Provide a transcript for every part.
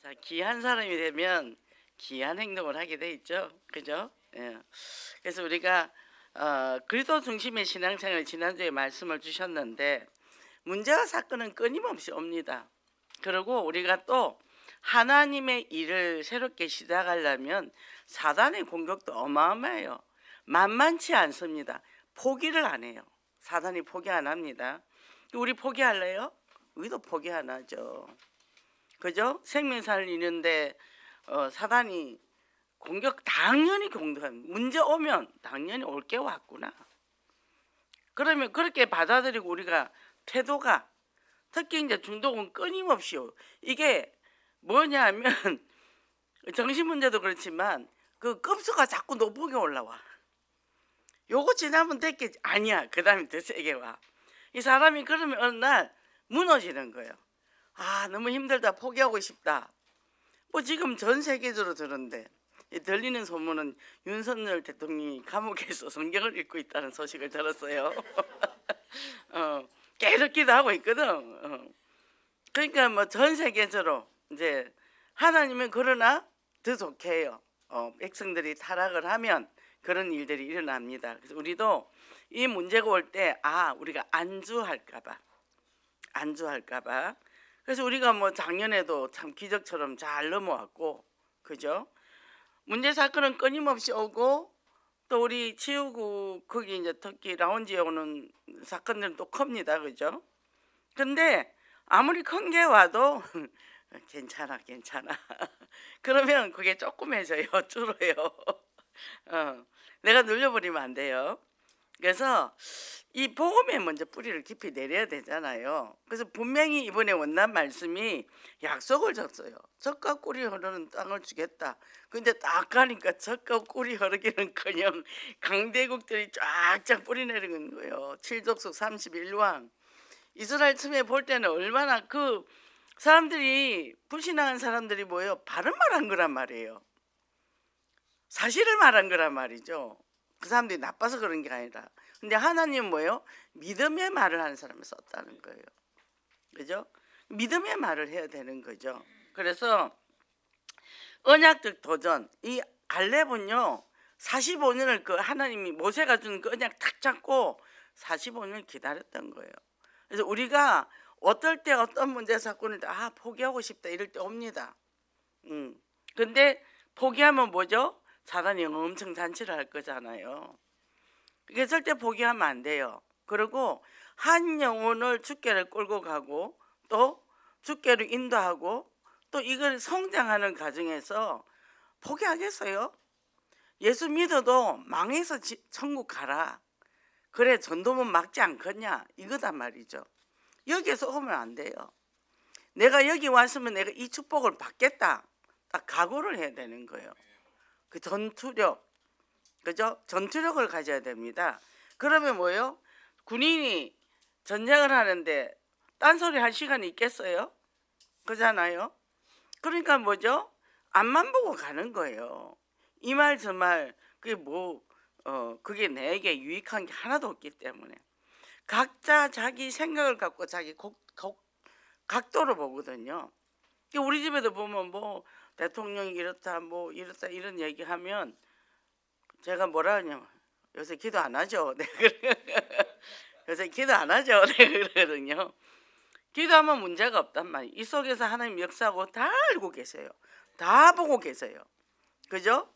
자, 귀한 사람이 되면 귀한 행동을 하게 돼 있죠. 그죠? 예. 그래서 우리가 그리스도 중심의 신앙생활 지난주에 말씀을 주셨는데 문제와 사건은 끊임없이 옵니다. 그리고 우리가 또 하나님의 일을 새롭게 시작하려면 사단의 공격도 어마어마해요. 만만치 않습니다. 포기를 안 해요. 사단이 포기 안 합니다. 우리 포기할래요? 우리도 포기 안 하죠. 그죠? 생명사를 이는데 사단이 당연히 공격합니다. 문제 오면 당연히 올 게 왔구나. 그러면 그렇게 받아들이고 우리가 태도가 특히 이제 중독은 끊임없이요. 이게 뭐냐면 정신 문제도 그렇지만 그 급수가 자꾸 높게 올라와. 요거 지나면 됐겠지. 아니야. 그다음에 더 세게 와. 이 사람이 그러면 어느 날 무너지는 거예요. 아, 너무 힘들다. 포기하고 싶다. 뭐 지금 전 세계적으로 들은데 들리는 소문은 윤석열 대통령이 감옥에서 성경을 읽고 있다는 소식을 들었어요. 계속 기도하고 있거든. 그러니까 뭐 전 세계적으로 이제 하나님은 그러나 더 좋게 해요. 백성들이 타락을 하면 그런 일들이 일어납니다. 그래서 우리도 이 문제가 올 때 우리가 안주할까봐 그래서 우리가 뭐 작년에도 참 기적처럼 잘 넘어왔고, 그죠? 문제 사건은 끊임없이 오고, 또 우리 치우구 거기 이제 특히 라운지에 오는 사건들은 또 큽니다, 그죠? 근데 아무리 큰 게 와도 괜찮아. 그러면 그게 조그매져요, 줄어요. 내가 눌려버리면 안 돼요. 그래서 이 복음에 먼저 뿌리를 깊이 내려야 되잖아요. 그래서 분명히 이번에 원난 말씀이 약속을 줬어요. 젖과 꿀이 흐르는 땅을 주겠다. 근데 딱 가니까 젖과 꿀이 흐르기는커녕 강대국들이 쫙쫙 뿌리 내리는 거예요. 칠족속 31왕. 이스라엘 처음에 볼 때는 얼마나 그 사람들이 불신앙한 사람들이 뭐예요? 바른 말한 거란 말이에요. 사실을 말한 거란 말이죠. 그 사람들이 나빠서 그런 게 아니라. 근데 하나님은 뭐예요? 믿음의 말을 하는 사람을 썼다는 거예요. 그죠? 믿음의 말을 해야 되는 거죠. 그래서 언약적 도전, 이 갈렙은요 45년을 그 하나님이 모세가 준 그 언약 탁 잡고 45년을 기다렸던 거예요. 그래서 우리가 어떨 때 어떤 문제 사건을 포기하고 싶다 이럴 때 옵니다. 근데 포기하면 뭐죠? 사단이 엄청 잔치를 할 거잖아요. 그게 절대 포기하면 안 돼요. 그리고 한 영혼을 주께를 끌고 가고 또 주께로 인도하고 또 이걸 성장하는 과정에서 포기하겠어요? 예수 믿어도 망해서 천국 가라. 그래 전도문 막지 않겠냐? 이거단 말이죠. 여기에서 오면 안 돼요. 내가 여기 왔으면 내가 이 축복을 받겠다. 딱 각오를 해야 되는 거예요. 그 전투력, 그죠? 전투력을 가져야 됩니다. 그러면 뭐예요? 군인이 전쟁을 하는데 딴소리 할 시간이 있겠어요? 그잖아요. 그러니까 뭐죠? 앞만 보고 가는 거예요. 이 말 저 말 그게 그게 내게 유익한 게 하나도 없기 때문에 각자 자기 생각을 갖고 자기 각도로 보거든요. 우리 집에도 보면 뭐 대통령이 이렇다 뭐 이렇다 이런 얘기하면 제가 뭐라 하냐면 요새 기도 안 하죠. 네, 요새 기도 안 하죠. 네, 그러거든요. 기도하면 문제가 없단 말이에요. 이 속에서 하나님 역사하고 다 알고 계세요. 다 보고 계세요. 그죠?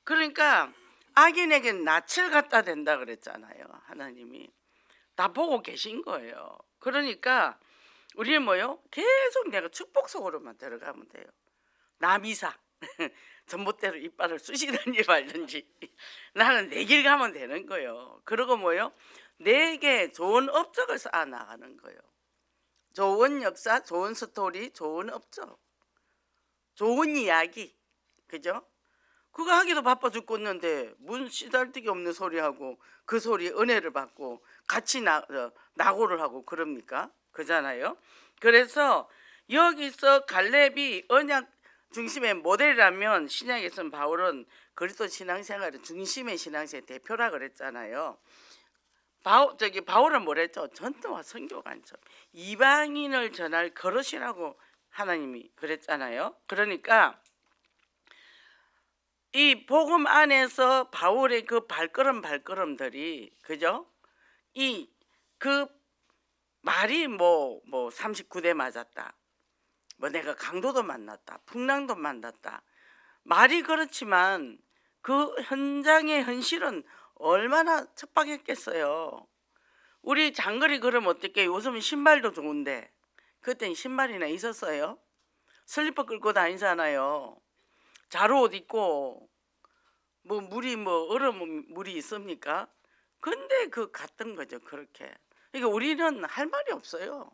그러니까 악인에게는 낯을 갖다 댄다 그랬잖아요. 하나님이 다 보고 계신 거예요. 그러니까 우리는 뭐요? 계속 내가 축복 속으로만 들어가면 돼요. 남이사 전봇대로 이빨을 쑤시든지 말든지 나는 내 길 가면 되는 거예요. 그리고 뭐요? 내게 좋은 업적을 쌓아 나가는 거예요. 좋은 역사, 좋은 스토리, 좋은 업적, 좋은 이야기, 그죠? 그거 하기도 바빠 죽겠는데 무슨 시달뜨기 없는 소리하고 그 소리에 은혜를 받고 같이 낙오를 하고 그럽니까? 그잖아요. 그래서 여기서 갈렙이 언약 중심의 모델이라면 신약에서는 바울은 그리스도 신앙생활의 중심의 신앙생활 대표라 그랬잖아요. 바울은 뭐랬죠? 전도와 선교 간섭, 이방인을 전할 거릇이라고 하나님이 그랬잖아요. 그러니까 이 복음 안에서 바울의 그 발걸음들이 그죠? 이 그 말이 뭐 39대 맞았다. 뭐 내가 강도도 만났다. 풍랑도 만났다. 말이 그렇지만 그 현장의 현실은 얼마나 척박했겠어요. 우리 장거리 걸으면 어떻게 요즘은 신발도 좋은데 그때는 신발이나 있었어요? 슬리퍼 끌고 다니잖아요. 자루옷 입고 뭐 물이 뭐 얼음 물이 있습니까? 근데 그 갔던 거죠 그렇게. 그러니까 우리는 할 말이 없어요.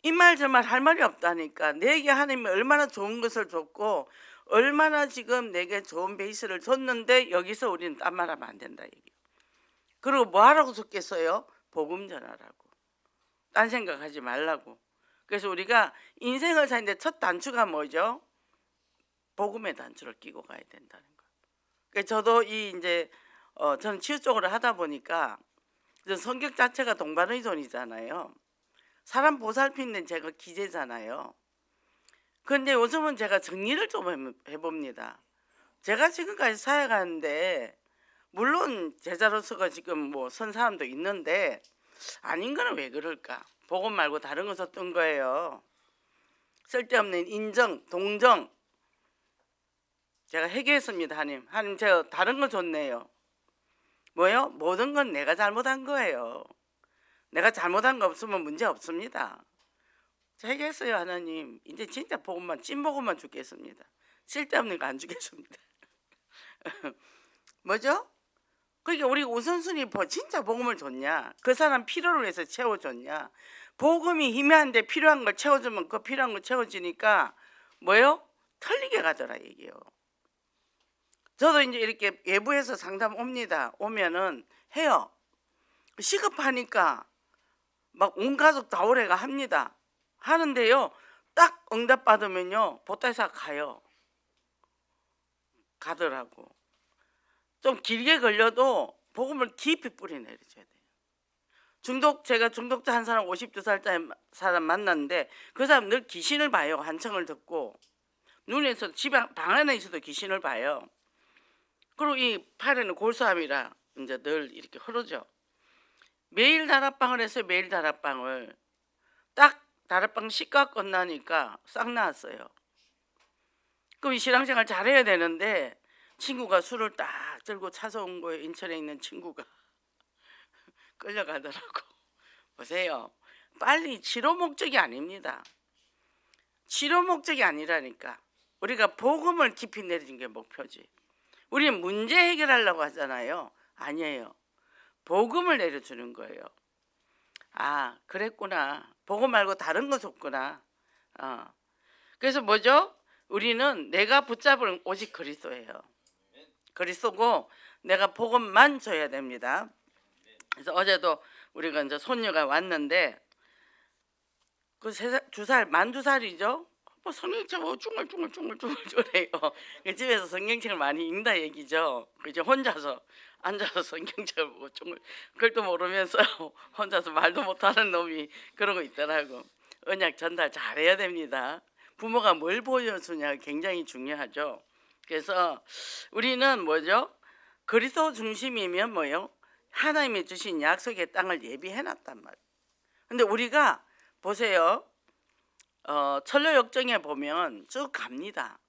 이 말 저 말 할 말이 없다니까. 내게 하나님이 얼마나 좋은 것을 줬고 얼마나 지금 내게 좋은 베이스를 줬는데 여기서 우리는 딴 말하면 안 된다 얘기. 그리고 뭐 하라고 줬겠어요? 복음 전하라고. 딴 생각하지 말라고. 그래서 우리가 인생을 사는데 첫 단추가 뭐죠? 복음의 단추를 끼고 가야 된다는 거. 그러니까 저도 이 이제 저는 치유 쪽으로 하다 보니까 성격 자체가 동반의존이잖아요. 사람 보살피는 제가 기재잖아요. 그런데 요즘은 제가 정리를 좀 해봅니다. 제가 지금까지 사역하는데 물론 제자로서가 지금 뭐 선 사람도 있는데 아닌 거는 왜 그럴까? 복음 말고 다른 거 썼던 거예요. 쓸데없는 인정, 동정. 제가 회개했습니다. 하나님 제가 다른 거 줬네요. 뭐요? 모든 건 내가 잘못한 거예요. 내가 잘못한 거 없으면 문제 없습니다. 회개했어요. 하나님 이제 진짜 복음만 찐복음만 주겠습니다. 쓸데없는 거 안 주겠습니다. 뭐죠? 그러니까 우리 우선순위 진짜 복음을 줬냐? 그 사람 필요를 위해서 채워줬냐? 복음이 희미한데 필요한 걸 채워주면 그 필요한 걸 채워지니까 뭐요? 틀리게 가더라 얘기요. 저도 이제 이렇게 외부에서 상담 옵니다. 오면은 해요. 시급하니까 막 온 가족 다 오래가 합니다. 하는데요. 딱 응답 받으면요. 보따리사 가요. 가더라고. 좀 길게 걸려도 복음을 깊이 뿌리 내려줘야 돼요. 제가 중독자 한 사람 52살짜리 사람 만났는데 그 사람 늘 귀신을 봐요. 한청을 듣고 눈에서 방 안에 있어도 귀신을 봐요. 그리고 이 팔에는 골수암이라 이제 늘 이렇게 흐르죠. 매일 다락방을 했어요. 매일 다락방을 딱 다락방 시가 끝나니까 싹 나왔어요. 그럼 이 신앙생활 잘해야 되는데 친구가 술을 딱 들고 차서 온 거예요. 인천에 있는 친구가 끌려가더라고. 보세요. 빨리 치료 목적이 아닙니다. 치료 목적이 아니라니까. 우리가 복음을 깊이 내리는 게 목표지. 우리는 문제 해결하려고 하잖아요. 아니에요. 복음을 내려주는 거예요. 아, 그랬구나. 복음 말고 다른 거 줬구나. 그래서 뭐죠? 우리는 내가 붙잡을 오직 그리스도예요. 그리스도고 내가 복음만 줘야 됩니다. 그래서 어제도 우리가 이제 손녀가 왔는데 그 만 2살이죠. 뭐 성경책 쭈글쭈글해요. 집에서 성경책을 많이 읽는다 얘기죠. 이제 혼자서 앉아서 성경책을 보고 그것도 모르면서 혼자서 말도 못하는 놈이 그러고 있더라고. 언약 전달 잘해야 됩니다. 부모가 뭘 보여주냐 굉장히 중요하죠. 그래서 우리는 뭐죠? 그리스도 중심이면 뭐요? 하나님이 주신 약속의 땅을 예비해놨단 말이에요. 근데 우리가 보세요. 철로 역정에 보면 쭉 갑니다.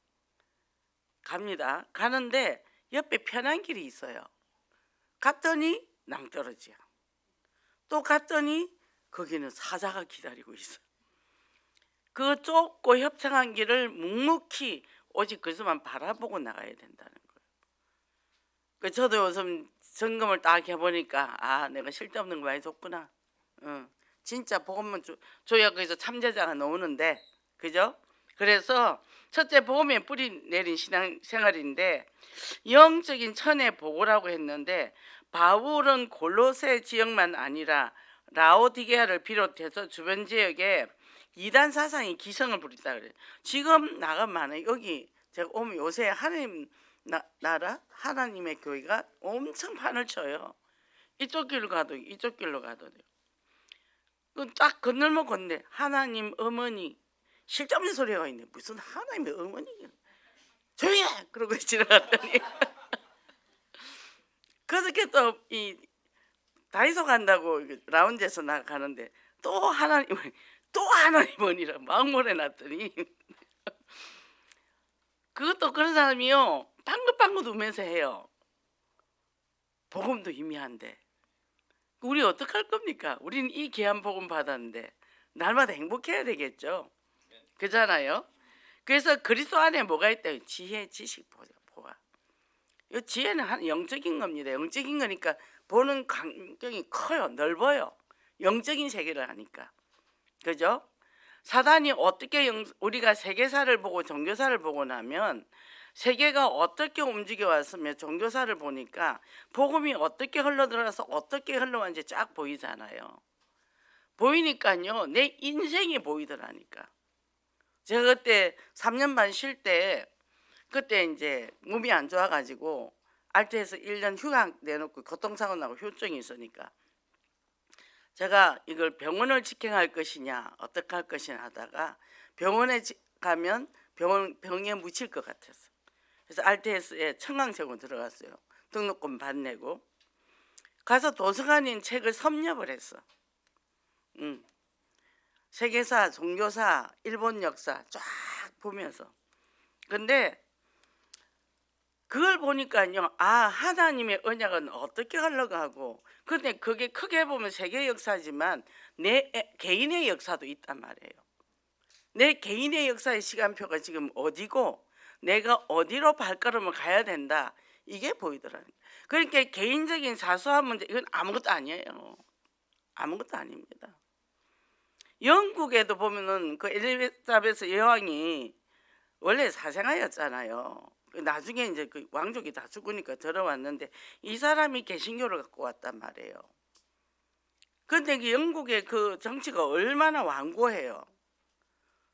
가는데 옆에 편한 길이 있어요. 갔더니 낭떠러지야. 또 갔더니 거기는 사자가 기다리고 있어. 그 좁고 협착한 길을 묵묵히 오직 그것만 바라보고 나가야 된다는 거예요. 저도 요즘 점검을 딱 해보니까 아, 내가 쓸데없는 거 많이 줬구나. 진짜 복음만 줘야 거기서 참제자가 나오는데, 그죠? 그래서 첫째 복음에 뿌리 내린 신앙생활인데 영적인 천의 보고라고 했는데 바울은 골로새 지역만 아니라 라오디게아를 비롯해서 주변 지역에 이단 사상이 기성을 부린다 그래요. 지금 나가면 여기 제가 오면 요새 하나님 나라 하나님의 교회가 엄청 판을 쳐요. 이쪽 길로 가도 이쪽 길로 가도 돼요. 딱 건널면 건네 하나님 어머니 쓸데없는 소리가 있네. 무슨 하나님의 어머니 조용히 해! 그러고 지나갔더니 그저께 또 이 다이소 간다고 라운지에서 나가는데 또 하나님을 또 하나님은이라 마음을 해놨더니 그것도 그런 사람이요 방긋방긋 우면서 해요. 복음도 희미한데 우리 어떡할 겁니까? 우리는 이 귀한 복음 받았는데 날마다 행복해야 되겠죠. 그잖아요. 그래서 그리스도 안에 뭐가 있다? 지혜, 지식, 보아. 이 지혜는 한 영적인 겁니다. 영적인 거니까 보는 광경이 커요. 넓어요. 영적인 세계를 하니까. 그죠? 사단이 어떻게 우리가 세계사를 보고 종교사를 보고 나면 세계가 어떻게 움직여 왔으며 종교사를 보니까 복음이 어떻게 흘러들어서 어떻게 흘러왔는지 쫙 보이잖아요. 보이니까요. 내 인생이 보이더라니까. 제가 그때 3년 반 쉴 때 그때 이제 몸이 안 좋아가지고 알트에서 1년 휴학 내놓고 교통사고 나고 효증이 있으니까 제가 이걸 병원을 직행할 것이냐 어떻게 할 것이냐 하다가 병원에 가면 병에 묻힐 것 같았어. 그래서 RTS에 청강세고 들어갔어요. 등록금 받내고 가서 도서관인 책을 섭렵을 했어. 세계사, 종교사, 일본 역사 쫙 보면서. 근데 그걸 보니까요, 아, 하나님의 언약은 어떻게 흘러가고, 근데 그게 크게 보면 세계 역사지만 내 개인의 역사도 있단 말이에요. 내 개인의 역사의 시간표가 지금 어디고 내가 어디로 발걸음을 가야 된다, 이게 보이더라고요. 그러니까 개인적인 사소한 문제, 이건 아무것도 아니에요. 아무것도 아닙니다. 영국에도 보면은 그 엘리자베스 여왕이 원래 사생아였잖아요. 나중에 이제 그 왕족이 다 죽으니까 들어왔는데 이 사람이 개신교를 갖고 왔단 말이에요. 그런데 그 영국의 그 정치가 얼마나 완고해요.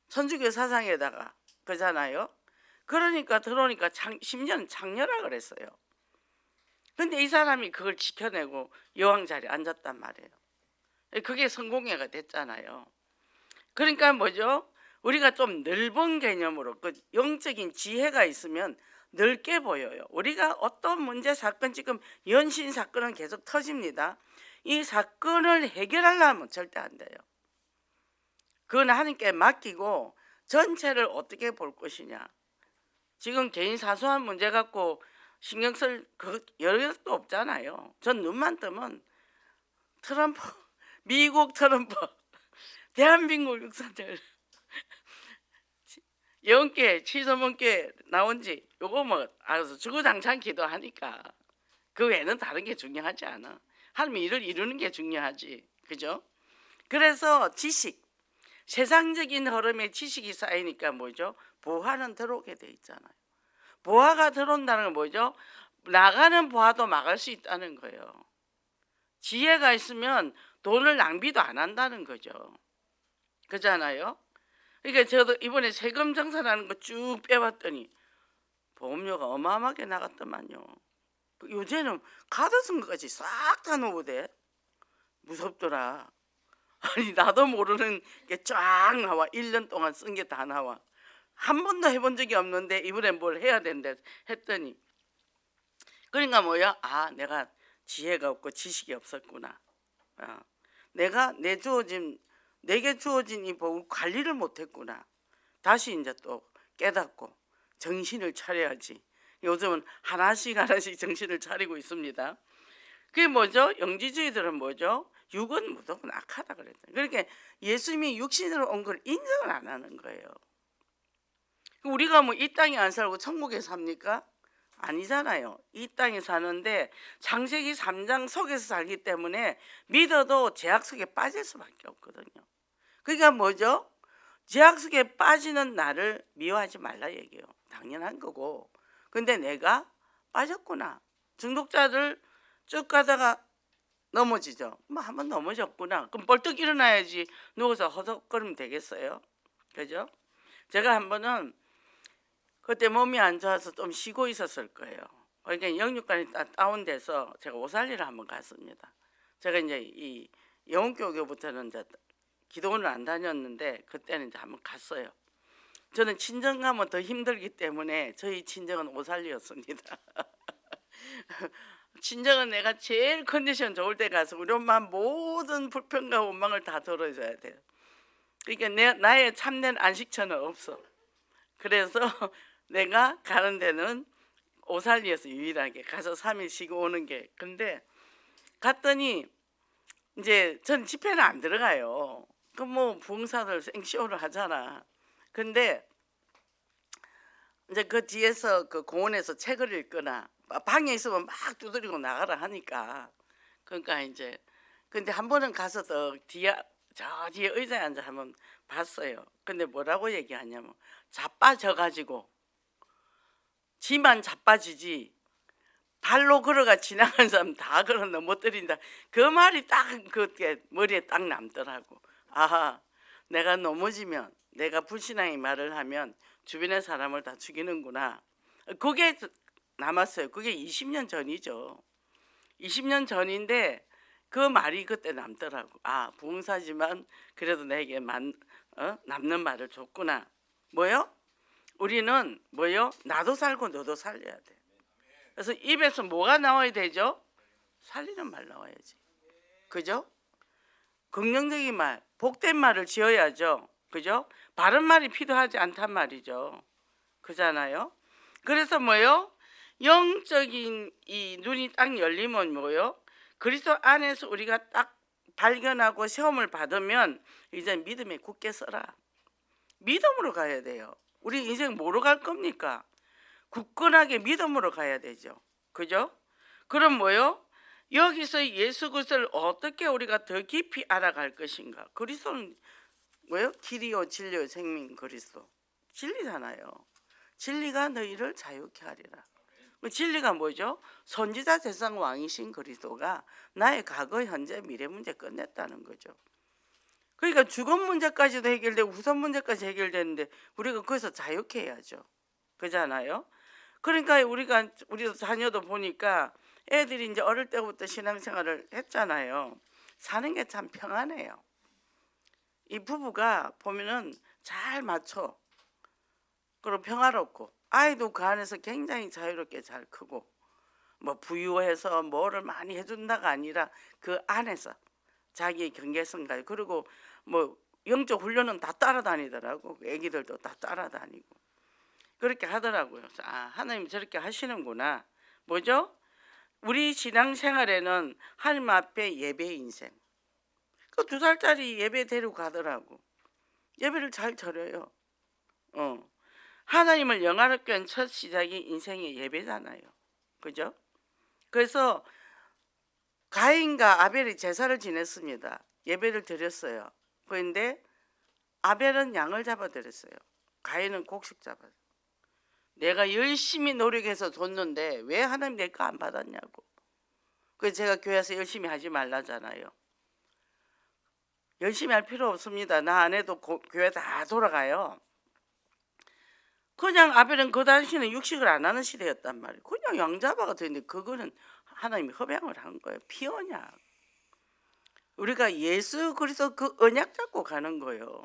천주교 사상에다가 그잖아요. 그러니까 들어오니까 심지어는 장녀라 그랬어요. 근데 이 사람이 그걸 지켜내고 여왕 자리에 앉았단 말이에요. 그게 성공회가 됐잖아요. 그러니까 뭐죠? 우리가 좀 넓은 개념으로 그 영적인 지혜가 있으면 넓게 보여요. 우리가 어떤 문제 사건, 지금 연신 사건은 계속 터집니다. 이 사건을 해결하려면 절대 안 돼요. 그건 하나님께 맡기고 전체를 어떻게 볼 것이냐. 지금 개인 사소한 문제 갖고 신경 쓸 여력도 없잖아요. 전 눈만 뜨면 트럼프, 미국 트럼프, 대한민국 역사들 영계 치서문계 나온지 요거 뭐 알아서 주구장창 기도하니까 그 외에는 다른 게 중요하지 않아. 하나님의 일을 이루는 게 중요하지. 그죠? 그래서 지식, 세상적인 흐름에 지식이 쌓이니까 뭐죠? 보화는 들어오게 돼 있잖아요. 보화가 들어온다는 건 뭐죠? 나가는 보화도 막을 수 있다는 거예요. 지혜가 있으면 돈을 낭비도 안 한다는 거죠. 그잖아요. 그러니까 저도 이번에 세금 정산하는 거 쭉 빼봤더니 보험료가 어마어마하게 나갔더만요. 요새는 카드 쓴 것까지 싹 다 넣어대. 무섭더라. 아니 나도 모르는 게 쫙 나와. 1년 동안 쓴 게 다 나와. 한 번도 해본 적이 없는데 이번엔 뭘 해야 된다 했더니, 그러니까 뭐야? 아, 내가 지혜가 없고 지식이 없었구나. 내가 내게 주어진 이 복을 관리를 못했구나. 다시 이제 또 깨닫고 정신을 차려야지. 요즘은 하나씩 정신을 차리고 있습니다. 그게 뭐죠? 영지주의들은 뭐죠? 육은 무조건 악하다 그랬죠. 그러니까 예수님이 육신으로 온 걸 인정을 안 하는 거예요. 우리가 뭐 이 땅에 안 살고 천국에 삽니까? 아니잖아요. 이 땅에 사는데 창세기 3장 속에서 살기 때문에 믿어도 죄악 속에 빠질 수밖에 없거든요. 그러니까 뭐죠? 죄악 속에 빠지는 나를 미워하지 말라 얘기해요. 당연한 거고. 근데 내가 빠졌구나. 중독자들 쭉 가다가 넘어지죠. 뭐 한번 넘어졌구나. 그럼 벌떡 일어나야지. 누워서 허덕거리면 되겠어요? 그죠? 제가 한 번은 그때 몸이 안 좋아서 좀 쉬고 있었을 거예요. 그러니까 영육간이 다운돼서 제가 오살리를 한번 갔습니다. 제가 이제 이 영웅교교부터는 이제 기도원을 안 다녔는데 그때는 이제 한번 갔어요. 저는 친정 가면 더 힘들기 때문에 저희 친정은 오살리였습니다. 친정은 내가 제일 컨디션 좋을 때 가서 우리 엄마 모든 불평과 원망을 다 들어줘야 돼요. 그러니까 나의 참된 안식처는 없어. 그래서 내가 가는 데는 오살리에서 유일하게 가서 3일 쉬고 오는 게. 근데 갔더니 이제 전 집회는 안 들어가요. 그 뭐 부흥사들 생쇼를 하잖아. 근데 이제 그 뒤에서 그 공원에서 책을 읽거나 방에 있으면 막 두드리고 나가라 하니까. 그러니까 이제 근데 한 번은 가서 저 뒤에 의자에 앉아 한번 봤어요. 근데 뭐라고 얘기하냐면 자빠져 가지고 지만 자빠지지 발로 걸어가 지나가는 사람 다 걸어 넘어뜨린다. 그 말이 딱 그때 머리에 딱 남더라고. 아하, 내가 넘어지면, 내가 불신앙의 말을 하면 주변의 사람을 다 죽이는구나. 그게 남았어요. 그게 20년 전이죠. 20년 전인데 그 말이 그때 남더라고. 아, 부흥사지만 그래도 내게 남는 말을 줬구나. 뭐요? 우리는 뭐요? 나도 살고 너도 살려야 돼. 그래서 입에서 뭐가 나와야 되죠? 살리는 말 나와야지. 그죠? 긍정적인 말, 복된 말을 지어야죠. 그죠? 바른 말이 필요하지 않단 말이죠. 그잖아요. 그래서 뭐요? 영적인 이 눈이 딱 열리면 뭐요? 그리스도 안에서 우리가 딱 발견하고 시험을 받으면 이제 믿음에 굳게 서라. 믿음으로 가야 돼요. 우리 인생 뭐로 갈 겁니까? 굳건하게 믿음으로 가야 되죠. 그죠? 그럼 뭐요? 여기서 예수 그리스도를 어떻게 우리가 더 깊이 알아갈 것인가? 그리스도는 뭐요? 길이요 진리요 생명 그리스도. 진리잖아요. 진리가 너희를 자유케 하리라. 진리가 뭐죠? 선지자 세상 왕이신 그리스도가 나의 과거, 현재, 미래 문제 끝냈다는 거죠. 그러니까 죽음 문제까지도 해결되고 후손 문제까지 해결되는데 우리가 거기서 자유케 해야죠. 그잖아요. 그러니까 우리도 자녀도 보니까 애들이 이제 어릴 때부터 신앙생활을 했잖아요. 사는 게 참 평안해요. 이 부부가 보면은 잘 맞춰. 그리고 평화롭고 아이도 그 안에서 굉장히 자유롭게 잘 크고 뭐 부유해서 뭐를 많이 해준다가 아니라 그 안에서 자기의 경계성까지 그리고 뭐 영적 훈련은 다 따라다니더라고. 애기들도 다 따라다니고 그렇게 하더라고요. 그래서 아, 하나님 저렇게 하시는구나. 뭐죠? 우리 신앙생활에는 하나님 앞에 예배 인생. 그 2살짜리 예배 데리고 가더라고. 예배를 잘 드려요. 하나님을 영화롭게 한 첫 시작이 인생의 예배잖아요. 그죠? 그래서 가인과 아벨이 제사를 지냈습니다. 예배를 드렸어요. 그런데 아벨은 양을 잡아드렸어요. 가인은 곡식 잡아요. 내가 열심히 노력해서 줬는데 왜 하나님 내 거 안 받았냐고. 그래서 제가 교회에서 열심히 하지 말라잖아요. 열심히 할 필요 없습니다. 나 안 해도 교회 다 돌아가요. 그냥 아벨은 그 당시는 육식을 안 하는 시대였단 말이에요. 그냥 양 잡아가 되는데 그거는 하나님이 허병을 한 거예요. 피언약. 우리가 예수 그리스도 그 언약 잡고 가는 거예요.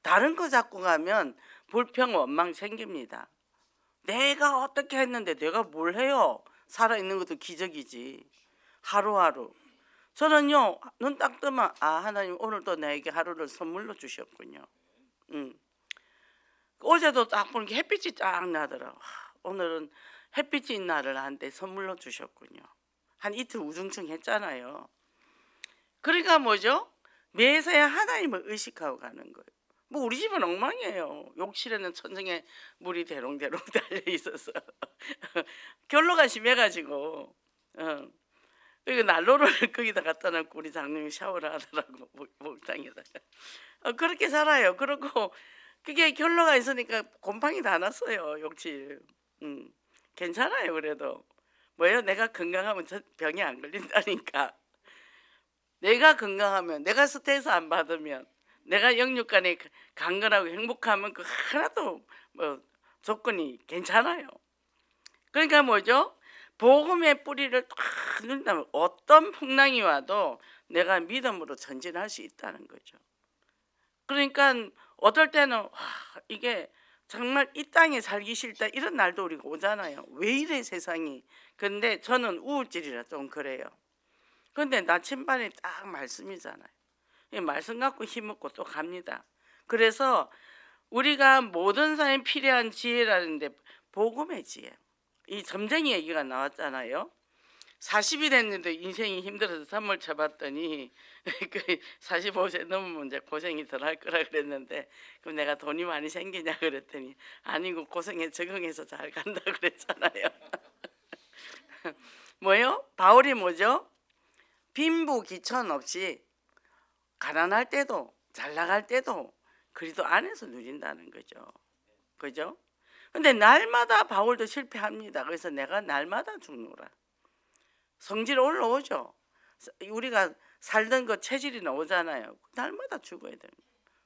다른 거 잡고 가면 불평 원망 생깁니다. 내가 어떻게 했는데 내가 뭘 해요? 살아있는 것도 기적이지. 하루하루. 저는요 눈 딱 뜨면 아 하나님 오늘도 나에게 하루를 선물로 주셨군요. 어제도 딱 보니까 햇빛이 쫙 나더라고. 오늘은 햇빛이 날을 한데 선물로 주셨군요. 한 이틀 우중충 했잖아요. 그러니까 뭐죠? 매사에 하나님을 의식하고 가는 거예요. 뭐 우리 집은 엉망이에요. 욕실에는 천정에 물이 대롱대롱 달려 있어서 결로가 심해가지고 그리고 난로를 거기다 갖다 놓고 우리 장님이 샤워를 하더라고. 목장에다가 그렇게 살아요. 그리고 그게 결로가 있으니까 곰팡이 다 났어요. 욕실. 괜찮아요. 그래도 뭐예요? 내가 건강하면 병이 안 걸린다니까. 내가 건강하면, 내가 스트레스 안 받으면, 내가 영육간에 강건하고 행복하면 그 하나도 뭐 조건이 괜찮아요. 그러니까 뭐죠? 복음의 뿌리를 탁 넣는다면 어떤 풍랑이 와도 내가 믿음으로 전진할 수 있다는 거죠. 그러니까 어떨 때는 와, 이게 정말 이 땅에 살기 싫다 이런 날도 우리가 오잖아요. 왜 이래 세상이. 근데 저는 우울질이라 좀 그래요. 근데 나침반에 딱 말씀이잖아요. 이 말씀 갖고 힘먹고 또 갑니다. 그래서 우리가 모든 사람이 필요한 지혜라는데 복음의 지혜. 이 점쟁이 얘기가 나왔잖아요. 40이 됐는데 인생이 힘들어서 선물 쳐봤더니 45세 넘으면 이제 고생이 덜 할 거라 그랬는데, 그럼 내가 돈이 많이 생기냐 그랬더니 아니고 고생에 적응해서 잘 간다 그랬잖아요. 뭐요? 바울이 뭐죠? 빈부귀천 없이 가난할 때도 잘 나갈 때도 그리스도 안에서 누린다는 거죠. 그죠? 근데 날마다 바울도 실패합니다. 그래서 내가 날마다 죽노라. 성질 올라오죠. 우리가 살던 그 체질이 나오잖아요. 날마다 죽어야 됩니다.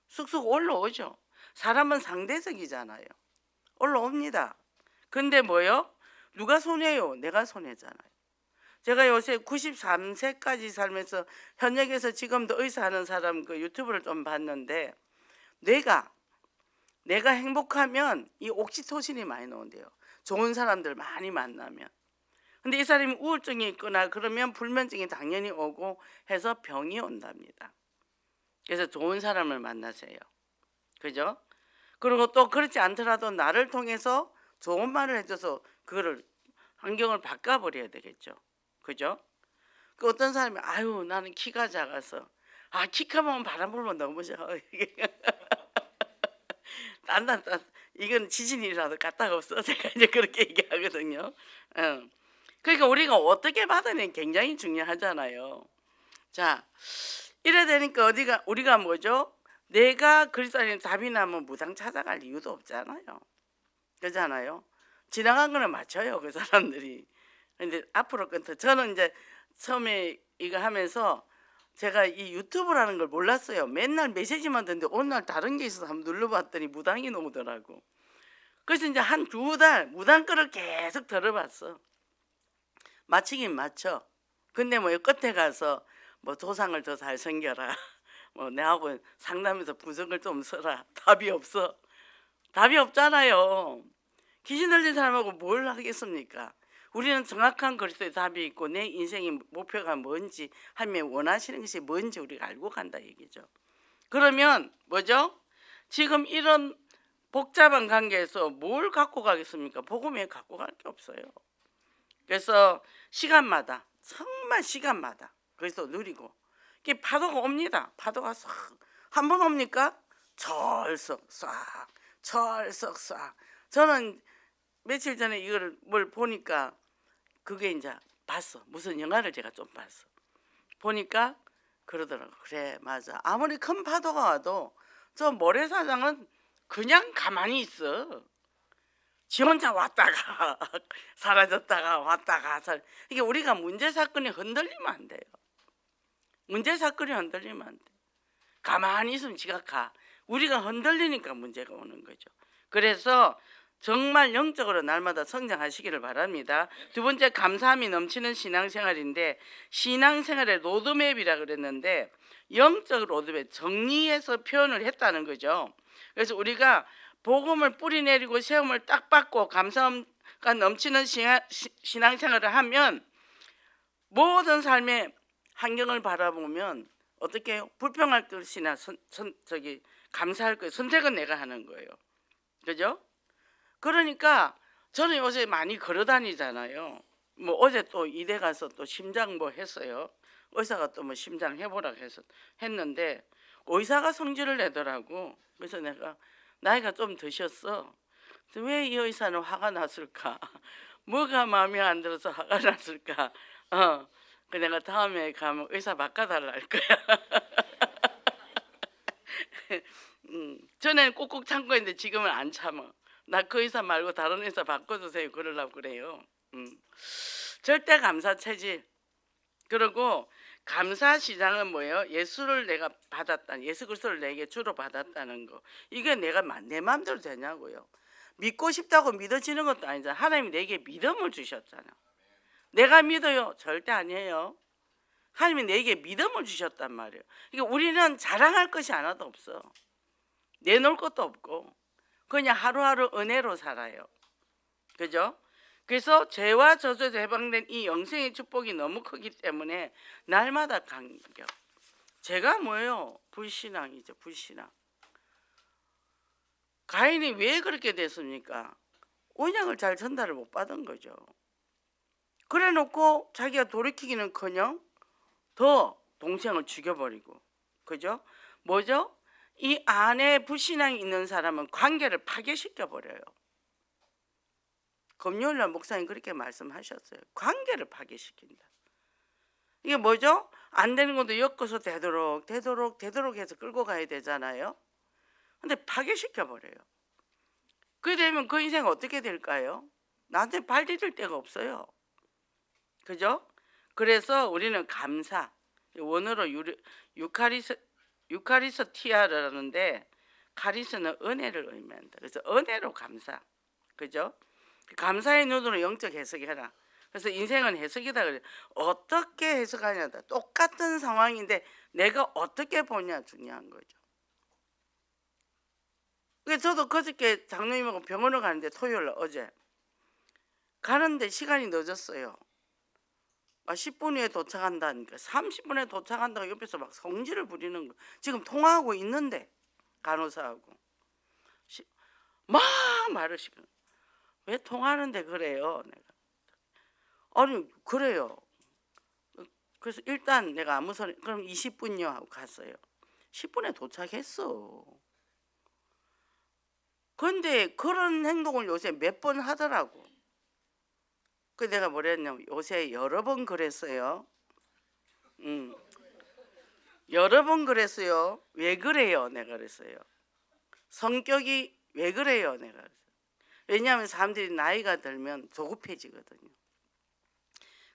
쑥쑥 올라오죠. 사람은 상대적이잖아요. 올라옵니다. 근데 뭐요? 누가 손해요? 내가 손해잖아요. 제가 요새 93세까지 살면서 현역에서 지금도 의사하는 사람 그 유튜브를 좀 봤는데, 내가 행복하면 이 옥시토신이 많이 나온대요. 좋은 사람들 많이 만나면. 근데 이 사람이 우울증이 있거나 그러면 불면증이 당연히 오고 해서 병이 온답니다. 그래서 좋은 사람을 만나세요. 그죠? 그리고 또 그렇지 않더라도 나를 통해서 좋은 말을 해줘서 그거를 환경을 바꿔버려야 되겠죠. 그죠? 그 어떤 사람이 아유 나는 키가 작아서, 아 키 크면 바람 불면 너무 작아. 딴 이건 지진이라도 갖다가 없어. 제가 이제 그렇게 얘기하거든요. 그러니까 우리가 어떻게 받아내는 굉장히 중요하잖아요. 자, 이래 되니까 우리가 뭐죠? 내가 그리스도 안에 답이 나면 무당 찾아갈 이유도 없잖아요. 그렇잖아요. 지나간 거는 맞춰요, 그 사람들이. 근데 앞으로 저는 이제 처음에 이거 하면서 제가 이 유튜브라는 걸 몰랐어요. 맨날 메시지만 듣는데 어느 날 다른 게 있어서 한번 눌러봤더니 무당이 나오더라고. 그래서 이제 한 2달 무당 거를 계속 들어봤어. 맞히긴 맞춰. 근데 뭐 끝에 가서 뭐 조상을 더 잘 섬겨라. 뭐 내하고 상담해서 분석을 좀 써라. 답이 없어. 답이 없잖아요. 귀신 들린 사람하고 뭘 하겠습니까? 우리는 정확한 그리스도의 답이 있고 내 인생의 목표가 뭔지, 하나님 원하시는 것이 뭔지 우리가 알고 간다 얘기죠. 그러면 뭐죠? 지금 이런 복잡한 관계에서 뭘 갖고 가겠습니까? 복음에 갖고 갈 게 없어요. 그래서 시간마다, 정말 시간마다 그래서 누리고, 이게 파도가 옵니다. 파도가 한 번 옵니까? 철썩 싹, 철썩 싹. 저는 며칠 전에 이걸 뭘 보니까 그게 이제 봤어. 무슨 영화를 제가 좀 봤어. 보니까 그러더라고. 그래 맞아. 아무리 큰 파도가 와도 저 모래사장은 그냥 가만히 있어. 지 혼자 왔다가 사라졌다가 왔다가 이게 우리가 문제 사건이 흔들리면 안 돼요. 문제 사건이 흔들리면 안 돼. 가만히 있으면 지가 가. 우리가 흔들리니까 문제가 오는 거죠. 그래서 정말 영적으로 날마다 성장하시기를 바랍니다. 두 번째, 감사함이 넘치는 신앙생활인데, 신앙생활의 로드맵이라 그랬는데 영적 로드맵, 정리해서 표현을 했다는 거죠. 그래서 우리가 복음을 뿌리내리고 세움을 딱 받고 감사함과 넘치는 신앙생활을 하면 모든 삶의 환경을 바라보면 어떻게 해요? 불평할 것이나 감사할 것, 선택은 내가 하는 거예요. 그죠? 그러니까 저는 요새 많이 걸어 다니잖아요. 뭐 어제 또 이대 가서 또 심장 뭐 했어요. 의사가 또 뭐 심장 해보라고 해서 했는데 의사가 성질을 내더라고. 그래서 내가 나이가 좀 드셨어. 왜 이 의사는 화가 났을까? 뭐가 마음에 안 들어서 화가 났을까? 그 내가 다음에 가면 의사 바꿔달라 할 거야. 전에는 꾹꾹 참고 했는데 지금은 안 참아. 나 그 의사 말고 다른 의사 바꿔주세요 그러려고 그래요. 절대 감사 체질. 그리고 감사 시장은 뭐예요? 예수를 내가 받았다, 예수 그리스도를 내게 주로 받았다는 거. 이게 내가 내 마음대로 되냐고요. 믿고 싶다고 믿어지는 것도 아니잖아. 하나님이 내게 믿음을 주셨잖아. 내가 믿어요? 절대 아니에요. 하나님이 내게 믿음을 주셨단 말이에요. 그러니까 우리는 자랑할 것이 하나도 없어. 내놓을 것도 없고 그냥 하루하루 은혜로 살아요. 그죠? 그래서 죄와 저주에서 해방된 이 영생의 축복이 너무 크기 때문에 날마다 감격. 죄가 뭐예요? 불신앙이죠. 불신앙. 가인이 왜 그렇게 됐습니까? 언약을 잘 전달을 못 받은 거죠. 그래 놓고 자기가 돌이키기는커녕 더 동생을 죽여버리고. 그죠? 뭐죠? 이 안에 불신앙이 있는 사람은 관계를 파괴시켜버려요. 금요일날 목사님 그렇게 말씀하셨어요. 관계를 파괴시킨다. 이게 뭐죠? 안 되는 것도 엮어서 되도록 해서 끌고 가야 되잖아요. 근데 파괴시켜버려요. 그게 되면 그 인생 어떻게 될까요? 나한테 발 디딜 데가 없어요. 그죠? 그래서 우리는 감사, 원어로 유카리스티아라는데 카리스는 은혜를 의미한다. 그래서 은혜로 감사. 그죠? 감사의 눈으로 영적 해석해라. 그래서 인생은 해석이다 그래요. 어떻게 해석하냐다. 똑같은 상황인데 내가 어떻게 보냐 중요한 거죠. 그래서 저도 그저께 장로님하고 병원을 가는데 토요일 어제 가는데 시간이 늦었어요. 10분 후에 도착한다니까. 30분에 도착한다고 옆에서 막 성질을 부리는 거. 지금 통화하고 있는데 간호사하고 막 말을 시키는. 왜 통화하는데 그래요? 내가 아니 그래요. 그래서 일단 내가 아무 소리 그럼 20분요 하고 갔어요. 10분에 도착했어. 근데 그런 행동을 요새 몇 번 하더라고. 그 내가 뭐랬냐면 요새 여러 번 그랬어요. 여러 번 그랬어요. 왜 그래요? 내가 그랬어요. 성격이 왜 그래요? 내가 그랬어요. 왜냐하면 사람들이 나이가 들면 조급해지거든요.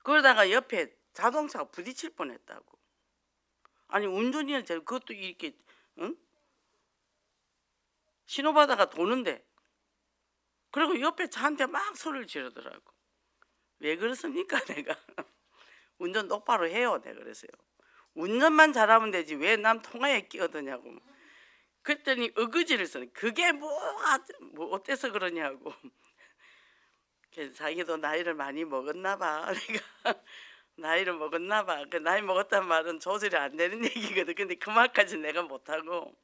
그러다가 옆에 자동차가 부딪힐 뻔했다고. 아니 운전이나 그것도 이렇게 응? 신호바다가 도는데 그리고 옆에 차한테 막 소리를 지르더라고. 왜 그렇습니까? 내가 운전 똑바로 해요. 내가 그랬어요. 운전만 잘하면 되지 왜 남 통화에 끼어드냐고. 그랬더니 어거지를 써요. 그게 뭐 어때서 그러냐고. 그래서 자기도 나이를 많이 먹었나 봐. 내가 나이를 먹었나 봐. 그 나이 먹었단 말은 조절이 안 되는 얘기거든. 근데 그 말까지 내가 못하고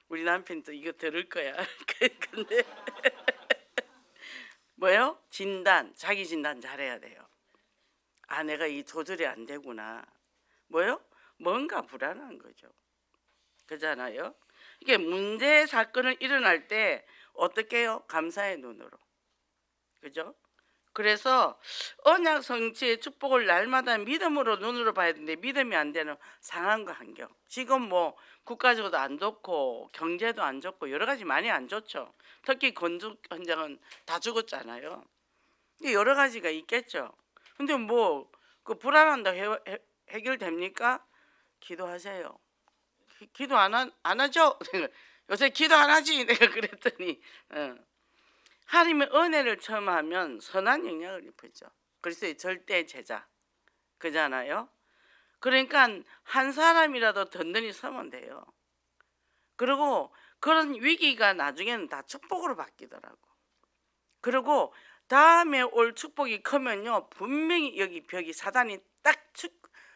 우리 남편도 이거 들을 거야. 근데 뭐요? 진단, 자기 진단 잘해야 돼요. 아 내가 이 조절이 안 되구나. 뭐요? 뭔가 불안한 거죠. 그잖아요. 이게 문제 사건을 일어날 때 어떻게 해요? 감사의 눈으로. 그죠? 그래서 언약 성취의 축복을 날마다 믿음으로 눈으로 봐야 되는데 믿음이 안 되는 상황과 환경. 지금 뭐 국가적으로도 안 좋고 경제도 안 좋고 여러 가지 많이 안 좋죠. 특히 건축 현장은 다 죽었잖아요. 여러 가지가 있겠죠. 근데 뭐 그 불안한다고 해결됩니까? 기도하세요. 기도 안 하죠? 요새 기도 안 하지? 내가 그랬더니 하나님의 은혜를 처음 하면 선한 영향을 입히죠. 그래서 절대 제자 그잖아요. 그러니까 한 사람이라도 든든히 서면 돼요. 그리고 그런 위기가 나중에는 다 축복으로 바뀌더라고. 그리고 다음에 올 축복이 크면요 분명히 여기 벽이 사단이 딱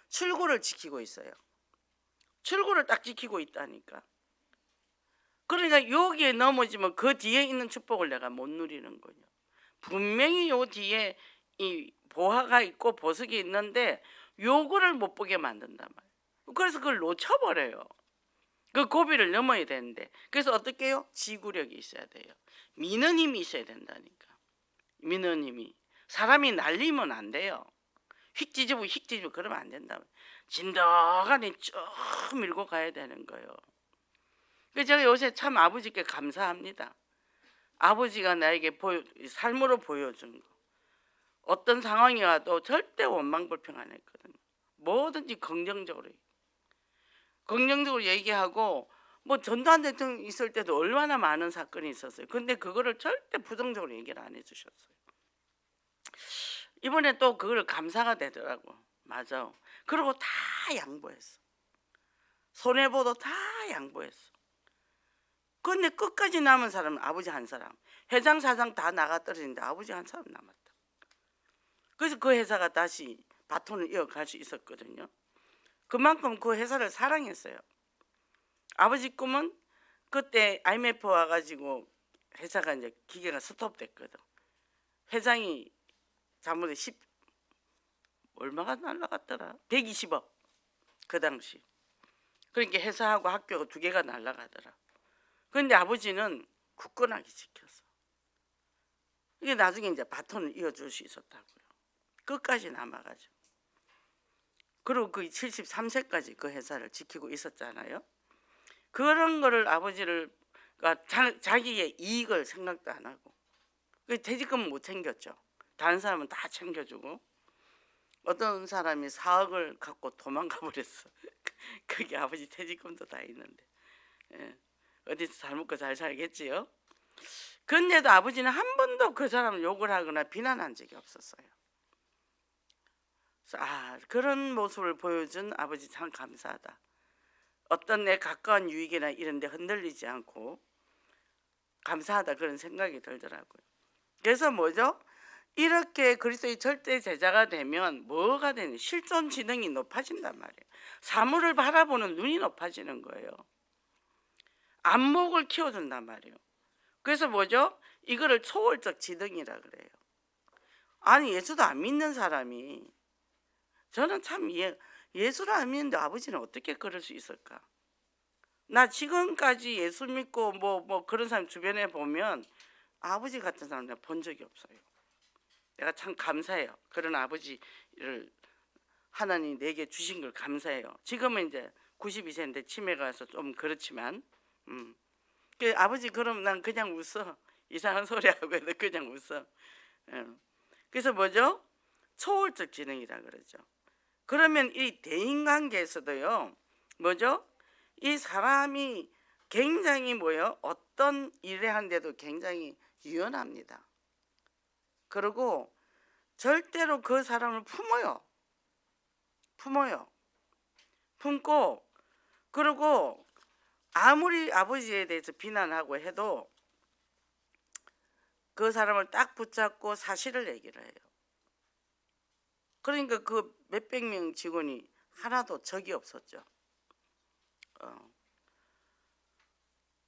출구를 지키고 있어요. 출구를 딱 지키고 있다니까. 그러니까 여기에 넘어지면 그 뒤에 있는 축복을 내가 못 누리는 거예요. 분명히 요 뒤에 이 보화가 있고 보석이 있는데 요거를 못 보게 만든단 말이에요. 그래서 그걸 놓쳐버려요. 그 고비를 넘어야 되는데 그래서 어떻게 해요? 지구력이 있어야 돼요. 미는 힘이 있어야 된다니까. 미는 힘이. 사람이 날리면 안 돼요. 휙 뒤집어 그러면 안 된다. 진덕하니 쭉 밀고 가야 되는 거예요. 그래서 제가 요새 참 아버지께 감사합니다. 아버지가 나에게 삶으로 보여준 거. 어떤 상황이 와도 절대 원망불평 안 했거든요. 뭐든지 긍정적으로 얘기하고 뭐 전두환 대통령 있을 때도 얼마나 많은 사건이 있었어요. 근데 그거를 절대 부정적으로 얘기를 안 해주셨어요. 이번에 또 그걸 감사가 되더라고. 맞아. 그리고 다 양보했어. 손해보도 다 양보했어. 근데 끝까지 남은 사람은 아버지 한 사람. 회장 사장 다 나가 떨어지는데 아버지 한 사람 남았다. 그래서 그 회사가 다시 바톤을 이어갈 수 있었거든요. 그만큼 그 회사를 사랑했어요. 아버지 꿈은 그때 IMF 와가지고 회사가 이제 기계가 스톱됐거든. 회장이 잘못해 10 얼마가 날라갔더라? 120억 그 당시. 그러니까 회사하고 학교가 두 개가 날라가더라. 그런데 아버지는 굳건하게 지켰어. 이게 나중에 이제 바톤을 이어줄 수 있었다고요. 끝까지 남아가지고. 그리고 그 73세까지 그 회사를 지키고 있었잖아요. 그런 거를 아버지를 자기의 이익을 생각도 안 하고 퇴직금은 못 챙겼죠. 다른 사람은 다 챙겨주고 어떤 사람이 4억을 갖고 도망가 버렸어. 그게 아버지 퇴직금도 다 있는데 어디서 잘 먹고 잘 살겠지요. 그런데도 아버지는 한 번도 그 사람을 욕을 하거나 비난한 적이 없었어요. 그런 모습을 보여준 아버지 참 감사하다. 어떤 내 가까운 유익이나 이런 데 흔들리지 않고 감사하다 그런 생각이 들더라고요. 그래서 뭐죠? 이렇게 그리스도의 절대 제자가 되면 뭐가 되는 실존 지능이 높아진단 말이에요. 사물을 바라보는 눈이 높아지는 거예요. 안목을 키워준단 말이에요. 그래서 뭐죠? 이거를 초월적 지능이라 그래요. 아니 예수도 안 믿는 사람이 저는 참 예수를 안 믿는데 아버지는 어떻게 그럴 수 있을까? 나 지금까지 예수 믿고 뭐 그런 사람 주변에 보면 아버지 같은 사람 내가 본 적이 없어요. 내가 참 감사해요. 그런 아버지를 하나님 내게 주신 걸 감사해요. 지금은 이제 92세인데 치매가 와서 좀 그렇지만 그 아버지 그러면 난 그냥 웃어. 이상한 소리 하고 해도 그냥 웃어. 그래서 뭐죠? 초월적 지능이라 그러죠. 그러면 이 대인관계에서도요. 뭐죠? 이 사람이 굉장히 어떤 일을 하는데도 굉장히 유연합니다. 그리고 절대로 그 사람을 품어요. 품고 그리고 아무리 아버지에 대해서 비난하고 해도 그 사람을 딱 붙잡고 사실을 얘기를 해요. 그러니까 그 몇백 명 직원이 하나도 적이 없었죠.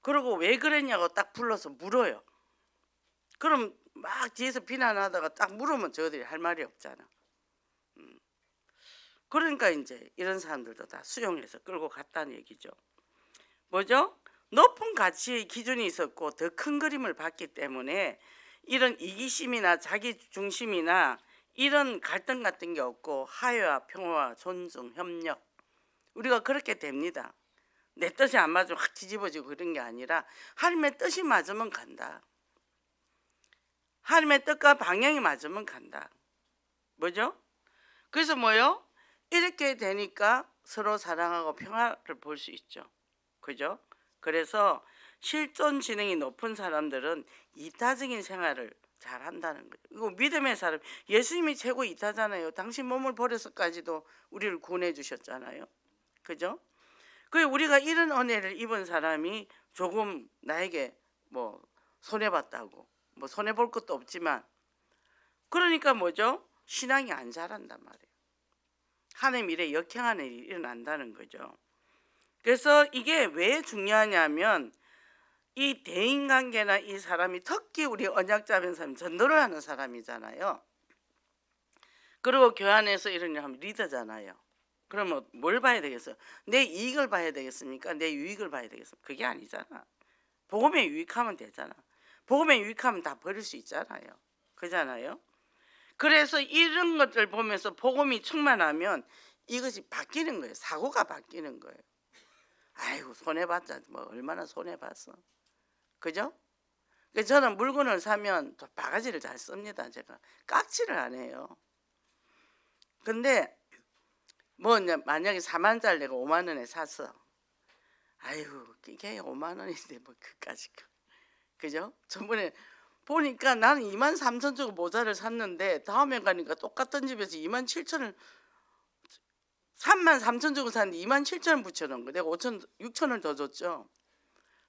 그리고 왜 그랬냐고 딱 불러서 물어요. 그럼 막 뒤에서 비난하다가 딱 물으면 저들이 할 말이 없잖아. 그러니까 이제 이런 사람들도 다 수용해서 끌고 갔다는 얘기죠. 뭐죠? 높은 가치의 기준이 있었고 더 큰 그림을 봤기 때문에 이런 이기심이나 자기 중심이나 이런 갈등 같은 게 없고 화해와 평화와 존중, 협력 우리가 그렇게 됩니다. 내 뜻이 안 맞으면 확 뒤집어지고 그런 게 아니라 하나님의 뜻이 맞으면 간다. 하나님의 뜻과 방향이 맞으면 간다. 뭐죠? 그래서 뭐요? 이렇게 되니까 서로 사랑하고 평화를 볼 수 있죠. 그죠? 그래서 실존 지능이 높은 사람들은 이타적인 생활을 잘 한다는 거죠. 이거 믿음의 사람, 예수님이 최고 이타잖아요. 당신 몸을 버려서까지도 우리를 구원해 주셨잖아요. 그죠? 그 우리가 이런 은혜를 입은 사람이 조금 나에게 손해봤다고 손해볼 것도 없지만 그러니까 뭐죠? 신앙이 안 자란단 말이에요. 하나님 일에 역행하는 일이 일어난다는 거죠. 그래서 이게 왜 중요하냐면 이 대인관계나 이 사람이 특히 우리 언약 잡은 사람이 전도를 하는 사람이잖아요. 그리고 교회 안에서 이런 일 하면 리더잖아요. 그러면 뭘 봐야 되겠어요? 내 이익을 봐야 되겠습니까? 내 유익을 봐야 되겠습니까? 그게 아니잖아. 복음에 유익하면 되잖아. 복음에 유익하면 다 버릴 수 있잖아요. 그잖아요. 그래서 이런 것들 보면서 복음이 충만하면 이것이 바뀌는 거예요. 사고가 바뀌는 거예요. 아이고 손해봤자 얼마나 손해봤어. 그죠? 저는 물건을 사면 또 바가지를 잘 씁니다. 제가 깍지를 안 해요. 근데 만약에 4만짜리 내가 5만 원에 샀어. 아이고 이게 5만 원인데 그까짓 거. 그죠? 저번에 보니까 나는 2만 3천 주고 모자를 샀는데 다음에 가니까 똑같은 집에서 2만 7천을 3만 3천 주고 샀는데 2만 7천 붙여놓은 거. 내가 6천을 더 줬죠.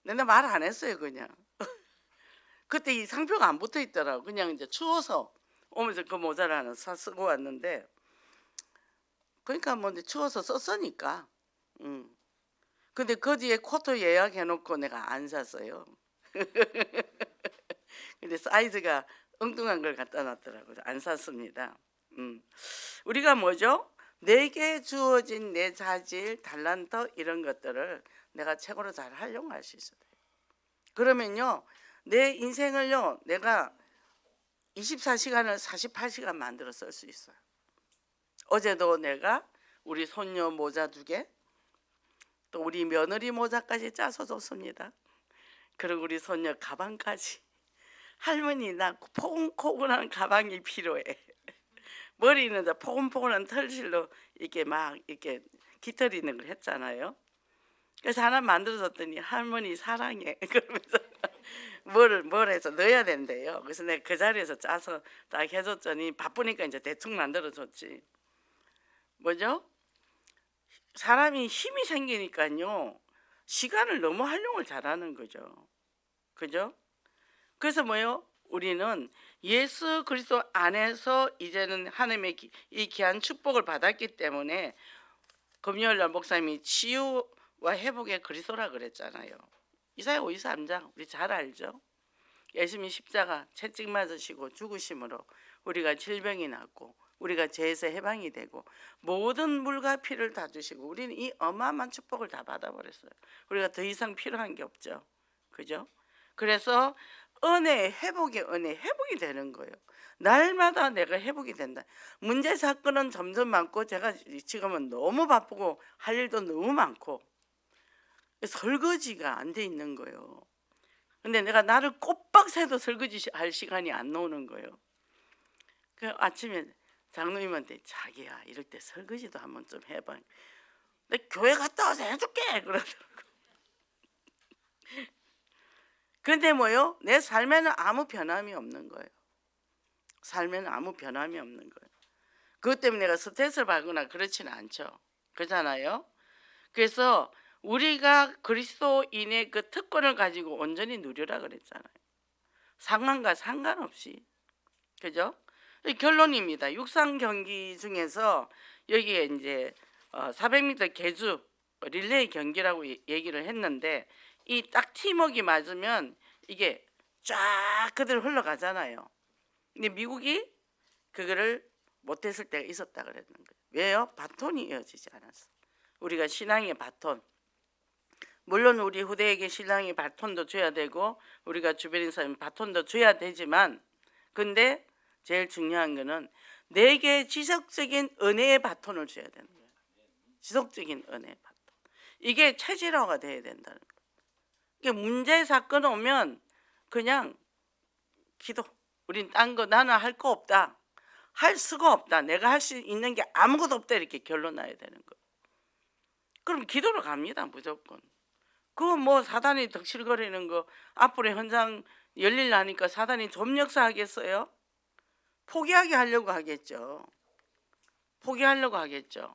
내가 말 안 했어요 그냥. 그때 이 상표가 안 붙어 있더라고. 그냥 이제 추워서 오면서 그 모자를 하나 쓰고 왔는데, 그러니까 뭐 이제 추워서 썼으니까. 근데 그 뒤에 코트 예약해 놓고 내가 안 샀어요. 근데 사이즈가 엉뚱한 걸 갖다 놨더라고요. 안 샀습니다. 우리가 뭐죠? 내게 주어진 내 자질, 달란트 이런 것들을 내가 최고로 잘 활용할 수 있어요. 그러면요, 내 인생을요, 내가 24시간을 48시간 만들어 쓸 수 있어요. 어제도 내가 우리 손녀 모자 2개, 또 우리 며느리 모자까지 짜서 줬습니다. 그리고 우리 손녀 가방까지. 할머니 나 포근포근한 가방이 필요해. 머리는 포근포근한 털실로 이렇게 막 이렇게 깃털이는 걸 했잖아요. 그래서 하나 만들어줬더니 할머니 사랑해 그러면서 뭘 해서 넣어야 된대요. 그래서 내가 그 자리에서 짜서 딱 해줬더니 바쁘니까 이제 대충 만들어줬지. 뭐죠? 사람이 힘이 생기니까요, 시간을 너무 활용을 잘하는 거죠. 그죠? 그래서 뭐요? 우리는 예수 그리스도 안에서 이제는 하나님의 이 귀한 축복을 받았기 때문에, 금요일 날 목사님이 치유와 회복의 그리스도라 그랬잖아요. 이사야 53장 우리 잘 알죠? 예수님이 십자가 채찍 맞으시고 죽으심으로 우리가 질병이 낫고 우리가 죄에서 해방이 되고 모든 물과 피를 다 주시고 우리는 이 어마어마한 축복을 다 받아버렸어요. 우리가 더 이상 필요한 게 없죠. 그죠? 그래서 은혜, 회복의 은혜, 회복이 되는 거예요. 날마다 내가 회복이 된다. 문제 사건은 점점 많고 제가 지금은 너무 바쁘고 할 일도 너무 많고 설거지가 안 돼 있는 거예요. 근데 내가 나를 꼬박 새도 설거지 할 시간이 안 나오는 거예요. 그 아침에 장로님한테 자기야 이럴 때 설거지도 한번 좀 해봐. 내 교회 갔다 와서 해줄게 그러더라고. 근데 뭐요? 내 삶에는 아무 변함이 없는 거예요. 삶에는 아무 변함이 없는 거예요. 그것 때문에 내가 스트레스를 받거나 그렇지는 않죠. 그렇잖아요. 그래서 우리가 그리스도인의 그 특권을 가지고 온전히 누리라 그랬잖아요. 상황과 상관없이. 그죠? 결론입니다. 육상 경기 중에서 여기에 이제 400m 계주 릴레이 경기라고 얘기를 했는데, 이 딱 팀워크가 맞으면 이게 쫙 그대로 흘러가잖아요. 근데 미국이 그거를 못했을 때가 있었다 그랬는 거예요. 왜요? 바톤이 이어지지 않았어. 우리가 신앙의 바톤, 물론 우리 후대에게 신앙의 바톤도 줘야 되고 우리가 주변인 사람 바톤도 줘야 되지만, 근데 제일 중요한 거는 내게 지속적인 은혜의 바톤을 줘야 되는 거예요. 지속적인 은혜의 바톤. 이게 체질화가 돼야 된다는 거예요. 이게 문제 사건 오면 그냥 기도. 우린 딴 거 나는 할 거 없다. 할 수가 없다. 내가 할 수 있는 게 아무것도 없다. 이렇게 결론 나야 되는 거예요. 그럼 기도로 갑니다. 무조건. 그거 뭐 사단이 덕실거리는 거 앞으로 현장 열릴라니까 사단이 좀 역사하겠어요? 포기하게 하려고 하겠죠. 포기하려고 하겠죠.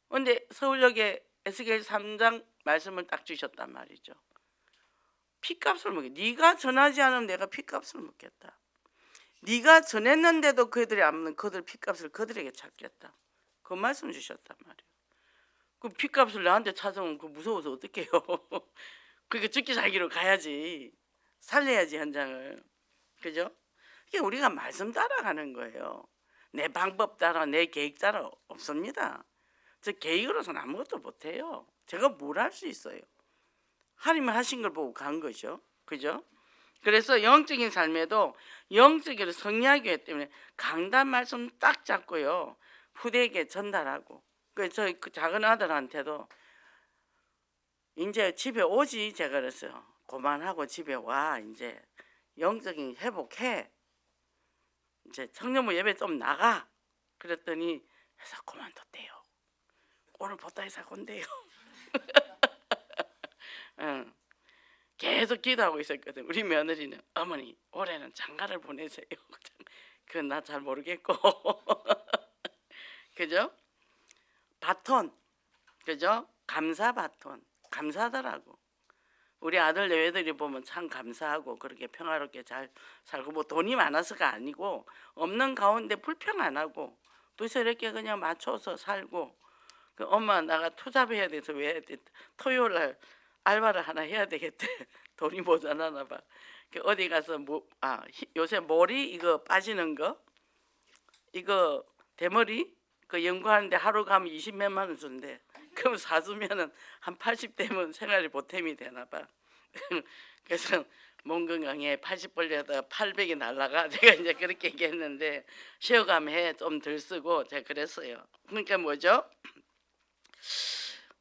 근데 서울역에 에스겔 3장 말씀을 딱 주셨단 말이죠. 피값을 먹게. 네가 전하지 않으면 내가 피값을 먹겠다. 네가 전했는데도 그들이 안 먹는 그들 피값을 그들에게 찾겠다. 그 말씀 주셨단 말이에요. 그 피값을 나한테 찾아오면 그 무서워서 어떡해요. 그러니까 죽기 살기로 가야지. 살려야지 현장을. 그죠? 이게 우리가 말씀 따라가는 거예요. 내 방법 따라 내 계획 따라 없습니다. 저 계획으로서는 아무것도 못해요. 제가 뭘 할 수 있어요. 하나님이 하신 걸 보고 간 거죠. 그죠? 그래서 영적인 삶에도 영적으로 성리하기 위해 때문에 강단 말씀 딱 잡고요. 후대에게 전달하고. 저희 그 작은 아들한테도 이제 집에 오지 제가 그랬어요. 그만하고 집에 와. 이제 영적인 회복해. 이제 청년부 예배 좀 나가. 그랬더니 회사 그만뒀대요. 오늘 보따리 사고 온대요. 응. 계속 기도하고 있었거든. 우리 며느리는 어머니 올해는 장가를 보내세요. 그건 나 잘 모르겠고. 그죠? 바톤. 그죠? 감사 바톤. 감사하더라고. 우리 아들 내외들이 보면 참 감사하고 그렇게 평화롭게 잘 살고 뭐 돈이 많아서가 아니고 없는 가운데 불평 안 하고 또 이렇게 그냥 맞춰서 살고 그 엄마 나가 투잡해야 돼서 왜 토요일 날 알바를 하나 해야 되겠대. 돈이 모자라나 봐. 그 어디 가서 요새 머리 이거 빠지는 거 이거 대머리 그 연구하는데 하루 가면 20 몇만 원 준대. 그럼 사주면은 한 80 되면 생활이 보탬이 되나 봐. 그래서 몸 건강에 80 벌려다 800이 날라가. 제가 이제 그렇게 얘기했는데 쉬어가면 해 좀 덜 쓰고 제가 그랬어요. 그러니까 뭐죠?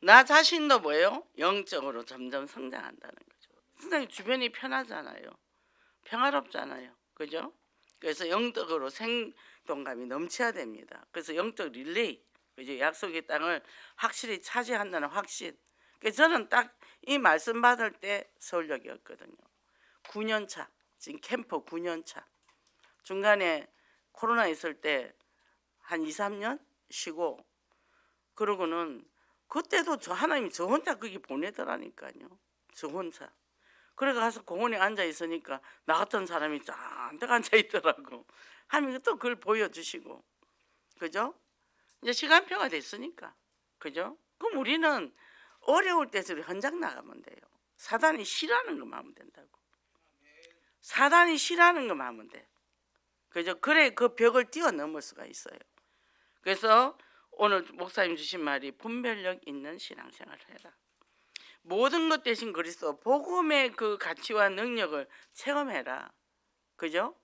나 자신도 뭐예요? 영적으로 점점 성장한다는 거죠. 세상에 주변이 편하잖아요. 평화롭잖아요. 그죠? 그래서 영적으로 생동감이 넘쳐야 됩니다. 그래서 영적 릴레이, 그죠? 약속의 땅을 확실히 차지한다는 확신. 그래서 저는 딱 이 말씀 받을 때 서울역이었거든요. 9년 차, 지금 캠프 9년 차. 중간에 코로나 있을 때 한 2, 3년 쉬고 그러고는 그때도 하나님이 저 혼자 거기 보내더라니까요. 저 혼자. 그래 가서 공원에 앉아 있으니까 나 같은 사람이 잔뜩 앉아 있더라고. 하나님이 또 그걸 보여주시고, 그죠? 이제 시간표가 됐으니까, 그죠? 그럼 우리는 어려울 때서 현장 나가면 돼요. 사단이 싫어하는 것만 하면 된다고. 사단이 싫어하는 것만 하면 돼. 그죠? 그래 그 벽을 뛰어넘을 수가 있어요. 그래서 오늘 목사님 주신 말이 분별력 있는 신앙생활을 해라. 모든 것 대신 그리스도 복음의 그 가치와 능력을 체험해라. 그죠?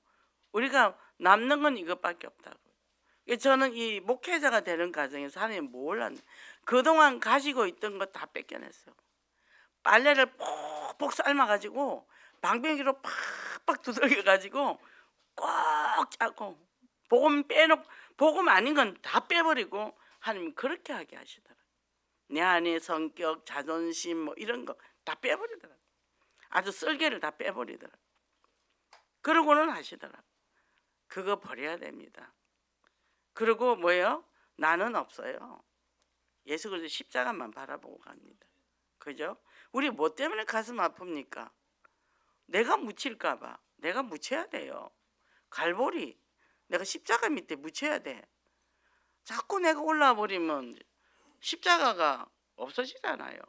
우리가 남는 건 이것밖에 없다고. 저는 이 목회자가 되는 과정에서 하나님 몰랐네. 그동안 가지고 있던 거 다 뺏겨냈어요. 빨래를 푹푹 삶아가지고 방병기로 팍팍 두들겨가지고 꼭 짜고 복음 빼놓고 복음 아닌 건 다 빼버리고 하나님 그렇게 하게 하시더라. 내 안에 성격, 자존심 뭐 이런 거 다 빼버리더라. 아주 쓸개를 다 빼버리더라. 그러고는 하시더라. 그거 버려야 됩니다. 그리고 뭐예요? 나는 없어요. 예수 그리스도 십자가만 바라보고 갑니다. 그죠? 우리 뭐 때문에 가슴 아픕니까? 내가 묻힐까 봐. 내가 묻혀야 돼요. 갈보리. 내가 십자가 밑에 묻혀야 돼. 자꾸 내가 올라와 버리면 십자가가 없어지잖아요.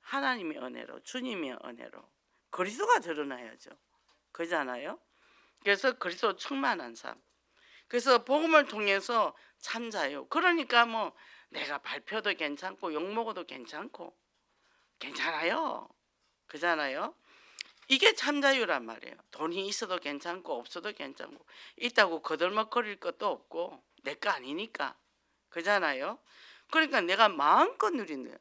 하나님의 은혜로, 주님의 은혜로 그리스도가 드러나야죠. 그잖아요. 그래서 그리스도 충만한 삶. 그래서 복음을 통해서 참 자유. 그러니까 뭐 내가 발표도 괜찮고 욕 먹어도 괜찮고 괜찮아요. 그잖아요. 이게 참 자유란 말이에요. 돈이 있어도 괜찮고 없어도 괜찮고 있다고 거들먹거릴 것도 없고 내 거 아니니까. 그잖아요. 그러니까 내가 마음껏 누리는 거예요.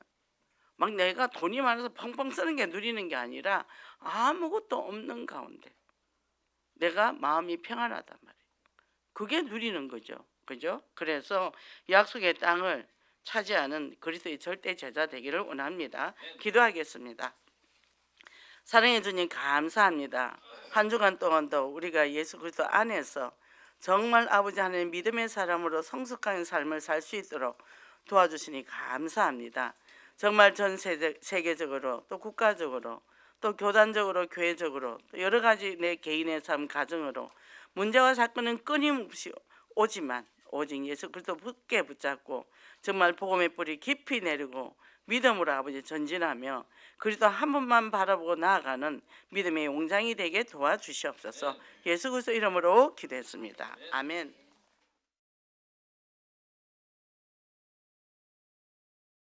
막 내가 돈이 많아서 펑펑 쓰는 게 누리는 게 아니라 아무것도 없는 가운데 내가 마음이 평안하단 말이에요. 그게 누리는 거죠. 그죠? 그래서 약속의 땅을 차지하는 그리스도의 절대 제자 되기를 원합니다. 기도하겠습니다. 사랑해 주님 감사합니다. 한 주간 동안도 우리가 예수 그리스도 안에서 정말 아버지 하나님 믿음의 사람으로 성숙한 삶을 살 수 있도록 도와주시니 감사합니다. 정말 전 세계적으로 또 국가적으로 또 교단적으로 교회적으로 또 여러 가지 내 개인의 삶 가정으로 문제와 사건은 끊임없이 오지만 오직 예수 그리스도 굳게 붙잡고 정말 복음의 뿌리 깊이 내리고 믿음으로 아버지 전진하며 그리스도 한 분만 바라보고 나아가는 믿음의 용장이 되게 도와주시옵소서. 예수 그리스도 이름으로 기도했습니다. 아멘.